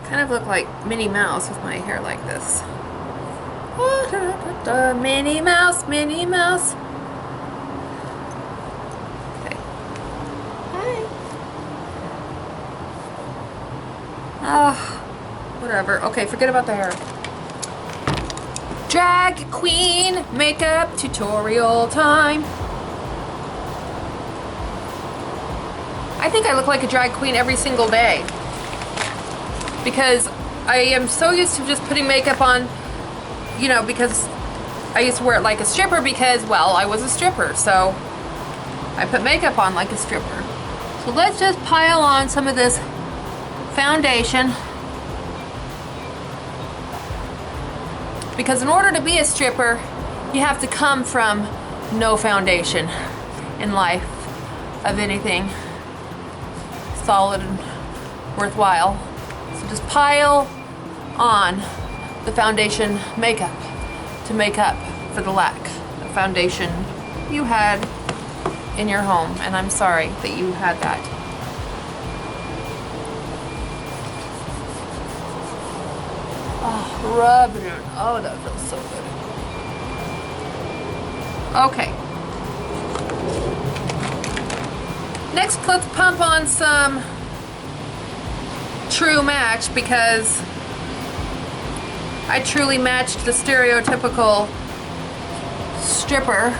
Kind of look like Minnie Mouse with my hair like this. Minnie Mouse, Minnie Mouse. Okay. Hi. Whatever. Okay, forget about the hair. Drag queen makeup tutorial time. I think I look like a drag queen every single day because I am so used to just putting makeup on, you know, because I used to wear it like a stripper because, well, I was a stripper, so I put makeup on like a stripper. So let's just pile on some of this foundation, because in order to be a stripper, you have to come from no foundation in life of anything solid and worthwhile. So just pile on the foundation makeup to make up for the lack of foundation you had in your home, and I'm sorry that you had that. Oh, rub it in. Oh, that feels so good. Okay. Next, let's pump on some True Match, because I truly matched the stereotypical stripper,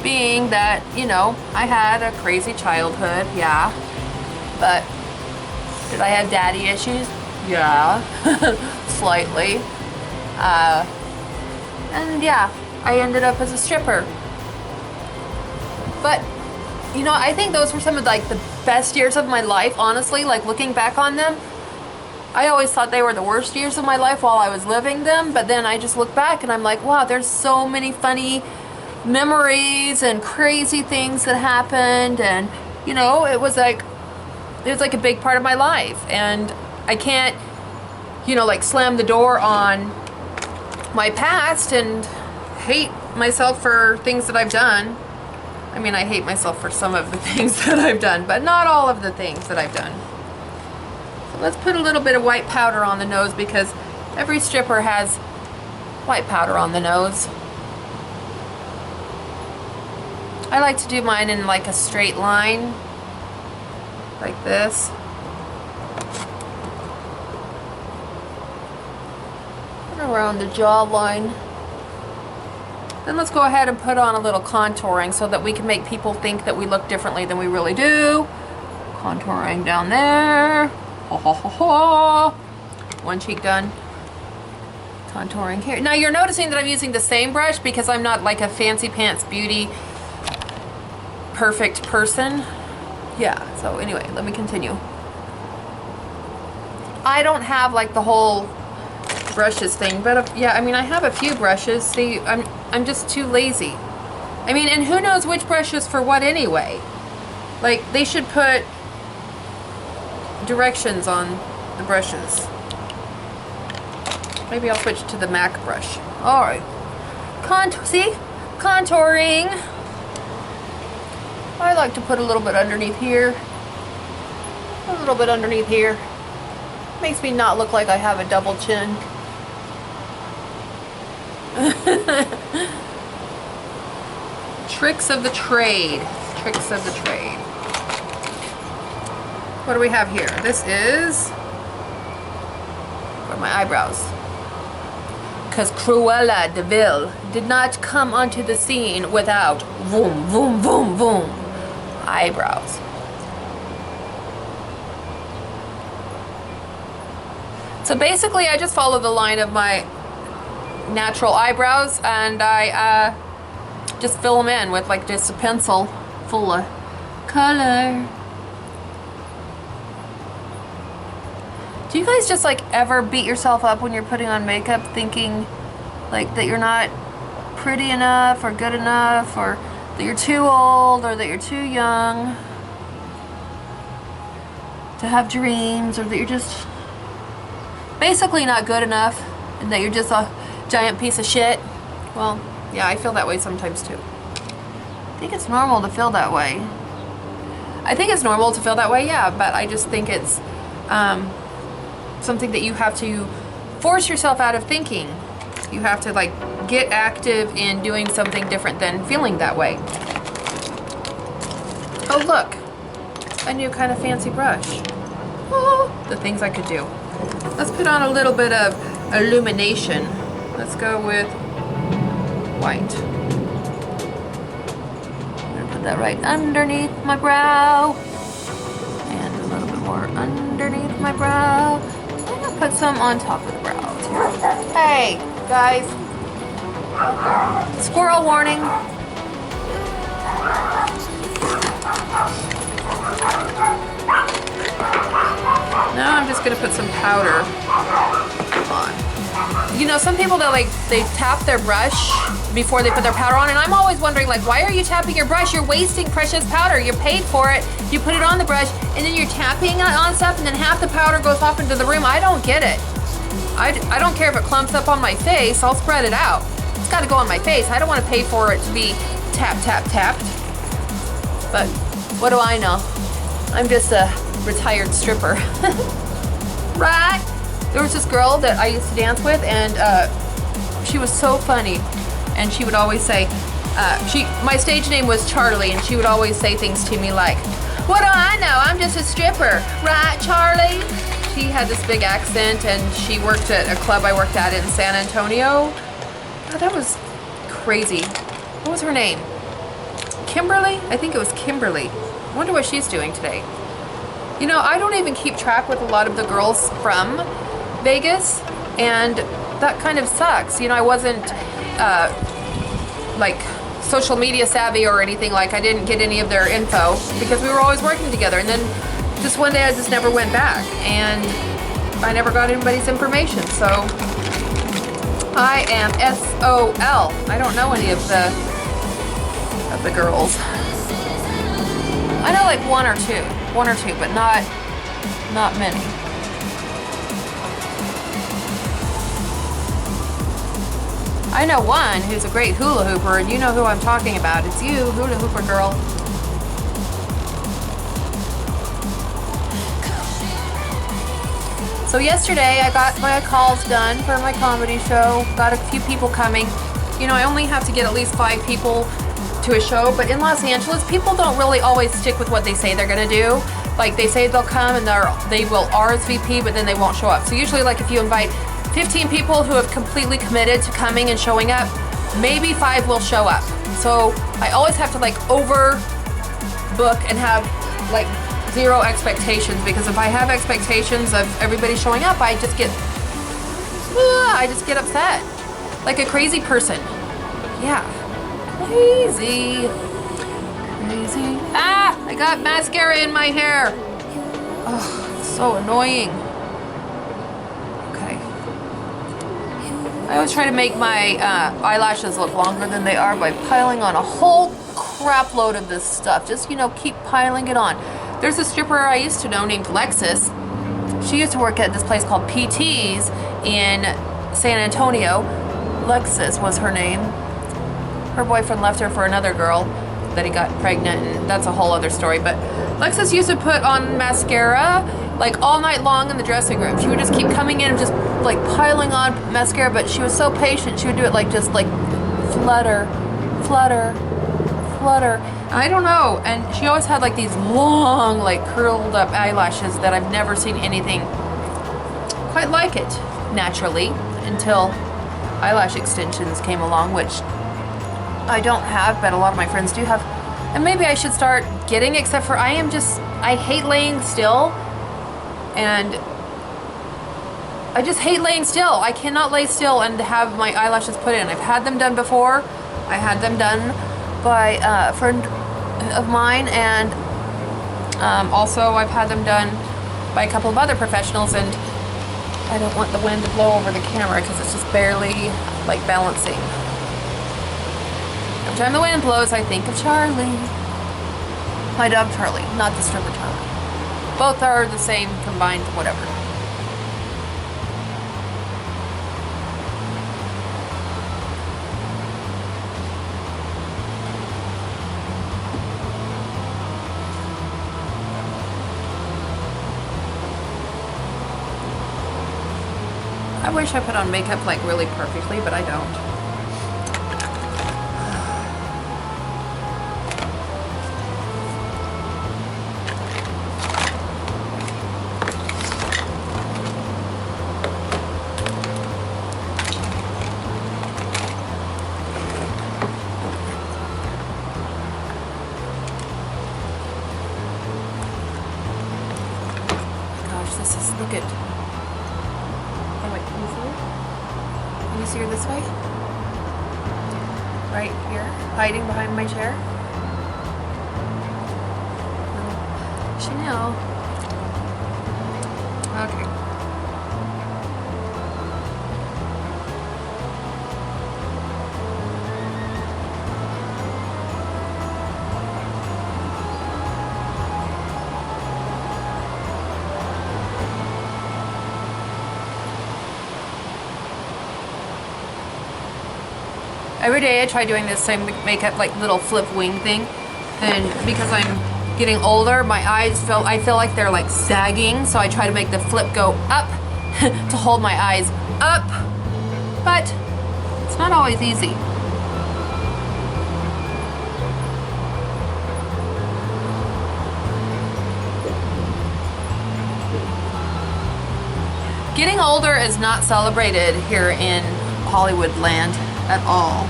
being that, you know, I had a crazy childhood, yeah, but did I have daddy issues? Yeah, slightly, and yeah, I ended up as a stripper. But, you know, I think those were some of like the best years of my life, honestly. Like, looking back on them, I always thought they were the worst years of my life while I was living them, but then I just look back and I'm like, wow, there's so many funny memories and crazy things that happened, and, you know, it was like a big part of my life, and I can't, you know, like slam the door on my past and hate myself for things that I've done. I mean, I hate myself for some of the things that I've done, but not all of the things that I've done. So let's put a little bit of white powder on the nose, because every stripper has white powder on the nose. I like to do mine in like a straight line, like this. And around the jawline. Then let's go ahead and put on a little contouring so that we can make people think that we look differently than we really do. Contouring down there. Ha ha ha ha. One cheek done. Contouring here. Now you're noticing that I'm using the same brush because I'm not like a fancy pants beauty perfect person. Yeah, so anyway, let me continue. I don't have like the whole brushes thing, but yeah, I mean, I have a few brushes. See, I'm just too lazy. I mean, and who knows which brush is for what anyway? Like, they should put directions on the brushes. Maybe I'll switch to the MAC brush. All right, see, contouring. I like to put a little bit underneath here, a little bit underneath here. Makes me not look like I have a double chin. Tricks of the trade. Tricks of the trade. What do we have here? This is for my eyebrows. Because Cruella de Vil did not come onto the scene without boom, boom, boom, boom eyebrows. So basically, I just follow the line of my natural eyebrows, and I just fill them in with like just a pencil full of color. Do you guys just like ever beat yourself up when you're putting on makeup, thinking like that you're not pretty enough or good enough, or that you're too old, or that you're too young to have dreams, or that you're just basically not good enough, and that you're just a giant piece of shit? Well, yeah, I feel that way sometimes too. I think it's normal to feel that way. I think it's normal to feel that way, yeah, but I just think it's something that you have to force yourself out of thinking. You have to like get active in doing something different than feeling that way. Oh look, a new kind of fancy brush. Oh, the things I could do. Let's put on a little bit of illumination. Let's go with white. I'm gonna put that right underneath my brow. And a little bit more underneath my brow. I'm gonna put some on top of the brow too. Hey, guys. Squirrel warning. Now I'm just gonna put some powder on. You know, some people that they tap their brush before they put their powder on, and I'm always wondering like, why are you tapping your brush? You're wasting precious powder. You're paid for it. You put it on the brush, and then you're tapping on stuff, and then half the powder goes off into the room. I don't get it. I don't care if it clumps up on my face. I'll spread it out. It's got to go on my face. I don't want to pay for it to be tap, tap, tapped. But what do I know? I'm just a retired stripper. Right? There was this girl that I used to dance with, and she was so funny. And she would always say, my stage name was Charlie, and she would always say things to me like, what do I know? I'm just a stripper. Right, Charlie? She had this big accent, and she worked at a club I worked at in San Antonio. Oh, that was crazy. What was her name? Kimberly? I think it was Kimberly. I wonder what she's doing today. You know, I don't even keep track with a lot of the girls from Vegas, and that kind of sucks. You know, I wasn't like social media savvy or anything. Like, I didn't get any of their info because we were always working together, and then just one day I just never went back, and I never got anybody's information. So I am SOL. I don't know any of the girls. I know like one or two, but not many. I know one who's a great hula hooper, and you know who I'm talking about. It's you, hula hooper girl. So yesterday I got my calls done for my comedy show. Got a few people coming. You know, I only have to get at least 5 people to a show, but in Los Angeles, people don't really always stick with what they say they're gonna do. Like, they say they'll come and they will RSVP, but then they won't show up. So usually, like, if you invite 15 people who have completely committed to coming and showing up, maybe 5 will show up. So I always have to like overbook and have like 0 expectations, because if I have expectations of everybody showing up, I just get upset. Like a crazy person. Yeah. Crazy. Ah! I got mascara in my hair. Oh, it's so annoying. Okay. I always try to make my eyelashes look longer than they are by piling on a whole crap load of this stuff. Just, you know, keep piling it on. There's a stripper I used to know named Lexus. She used to work at this place called PT's in San Antonio. Lexus was her name. Her boyfriend left her for another girl that he got pregnant, and that's a whole other story. But Lexus used to put on mascara like all night long in the dressing room. She would just keep coming in and just like piling on mascara, but she was so patient. She would do it like just like flutter, flutter, flutter. I don't know. And she always had like these long, like curled up eyelashes that I've never seen anything quite like it naturally until eyelash extensions came along, which I don't have, but a lot of my friends do have. And maybe I should start getting, except for I hate laying still. And I just hate laying still. I cannot lay still and have my eyelashes put in. I've had them done before. I had them done by a friend of mine, and also I've had them done by a couple of other professionals, and I don't want the wind to blow over the camera because it's just barely like balancing. Every time the wind blows, I think of Charlie. My dog Charlie, not the stripper Charlie. Both are the same combined, whatever. I wish I put on makeup like really perfectly, but I don't. This is, look at, oh wait, can you see her? Can you see her this way? Right here, hiding behind my chair. Chanel. Okay. Every day I try doing this same makeup, like little flip wing thing, and because I'm getting older, my eyes I feel like they're like sagging, so I try to make the flip go up to hold my eyes up, but it's not always easy. Getting older is not celebrated here in Hollywood land at all.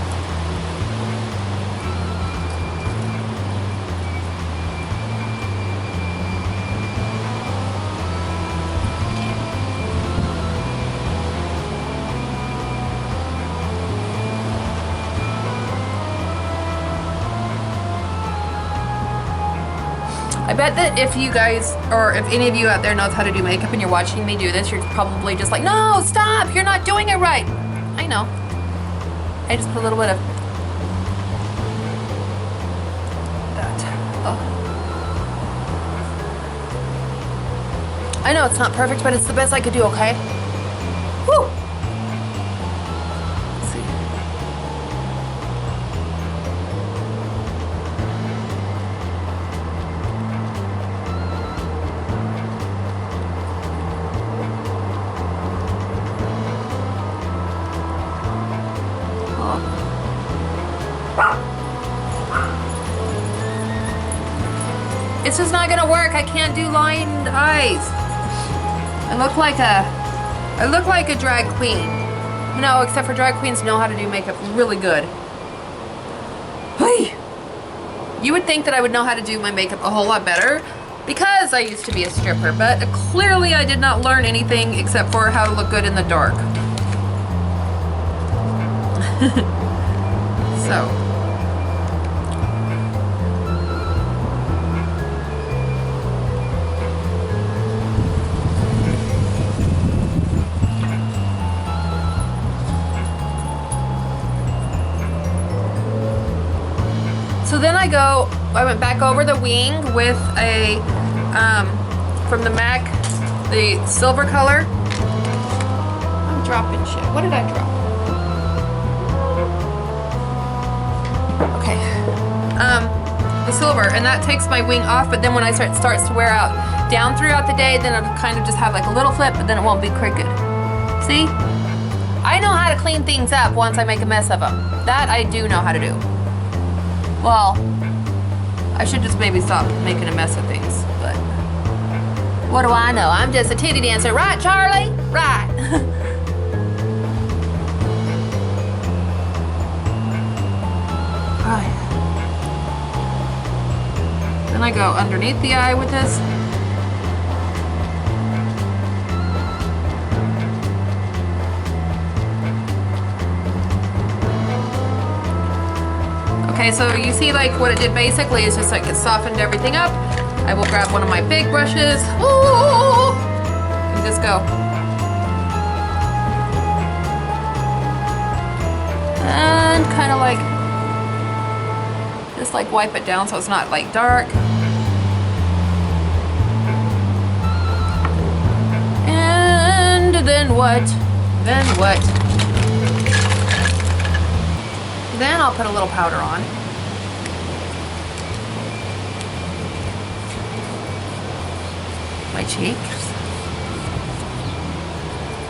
I bet that if you guys, or if any of you out there knows how to do makeup and you're watching me do this, you're probably just like, no, stop, you're not doing it right. I know. I just put a little bit of that. Oh. I know it's not perfect, but it's the best I could do, okay? Woo! Let's see. It's just not gonna work. I can't do lined eyes. I look like a drag queen. No, except for drag queens know how to do makeup really good. Hey! You would think that I would know how to do my makeup a whole lot better because I used to be a stripper, but clearly I did not learn anything except for how to look good in the dark. So. So then I went back over the wing with a, from the MAC, the silver color. I'm dropping shit. What did I drop? Okay. The silver, and that takes my wing off, but then when it starts to wear out down throughout the day, then it'll kind of just have like a little flip, but then it won't be crooked. See? I know how to clean things up once I make a mess of them. That I do know how to do. Well, I should just maybe stop making a mess of things, but what do I know? I'm just a titty dancer, right, Charlie? Right. Right. Then I go underneath the eye with this. Okay, so you see like what it did basically is just like it softened everything up. I will grab one of my big brushes. Ooh, and just go. And kind of like, just like wipe it down so it's not like dark. And then what? Then what? Then I'll put a little powder on. My cheeks.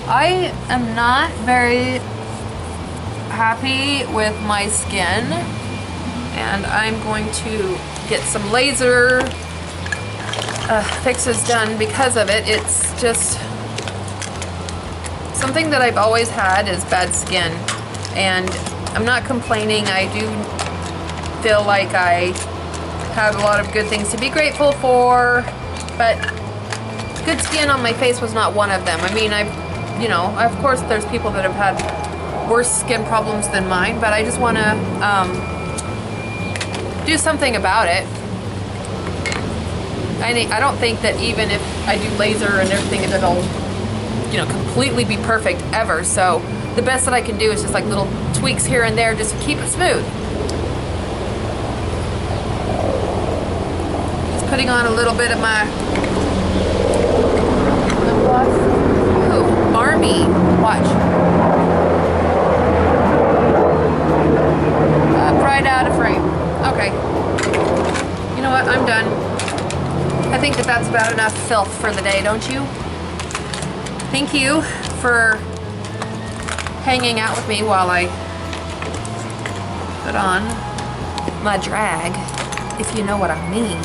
I am not very happy with my skin, and I'm going to get some laser fixes done because of it. It's just something that I've always had is bad skin, and I'm not complaining. I do feel like I have a lot of good things to be grateful for, but good skin on my face was not one of them. I mean, you know, of course there's people that have had worse skin problems than mine, but I just want to do something about it. I don't think that even if I do laser and everything, that it'll, you know, completely be perfect ever. So the best that I can do is just like little tweaks here and there just to keep it smooth. Just putting on a little bit of my lip gloss. Ooh, Army. Watch. Right out of frame. Okay. You know what? I'm done. I think that that's about enough filth for the day, don't you? Thank you for hanging out with me while I put on my drag, if you know what I mean.